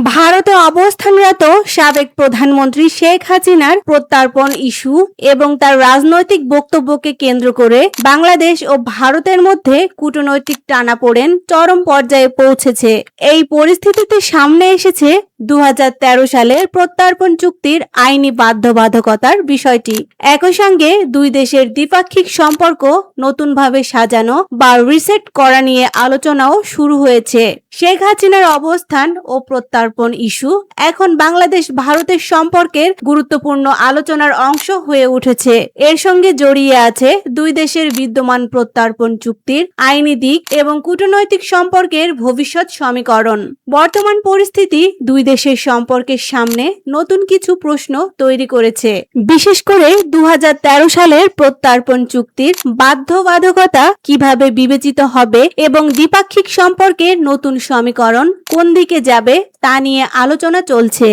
ভারতে অবস্থানরত সাবেক প্রধানমন্ত্রী শেখ হাসিনার প্রত্যর্পণ ইস্যু এবং তার রাজনৈতিক বক্তব্যকে কেন্দ্র করে বাংলাদেশ ও ভারতের মধ্যে কূটনৈতিক টানাপোড়েন চরম পর্যায়ে পৌঁছেছে। এই পরিস্থিতিতে সামনে এসেছে 2013 সালের প্রত্যর্পণ চুক্তির আইনি বাধ্যবাধকতার বিষয়টি। একই সঙ্গে দুই দেশের দ্বিপাক্ষিক সম্পর্ক নতুনভাবে সাজানো বা রিসেট করা নিয়ে আলোচনাও শুরু হয়েছে। শেখ হাসিনার অবস্থান ও প্রত্যর্পণ ইস্যু এখন বাংলাদেশ ভারতের সম্পর্কের গুরুত্বপূর্ণ আলোচনার অংশ হয়ে উঠেছে। এর সঙ্গে জড়িয়ে আছে দুই দেশের বিদ্যমান প্রত্যর্পণ চুক্তির আইনি দিক এবং কূটনৈতিক সম্পর্কের ভবিষ্যৎ সমীকরণ। বর্তমান পরিস্থিতি দুই দেশের সম্পর্কের সামনে নতুন কিছু প্রশ্ন তৈরি করেছে। বিশেষ করে 2013 সালের প্রত্যর্পণ চুক্তির বাধ্যবাধকতা কিভাবে বিবেচিত হবে এবং দ্বিপাক্ষিক সম্পর্কের নতুন সমীকরণ কোন দিকে যাবে তা নিয়ে আলোচনা চলছে।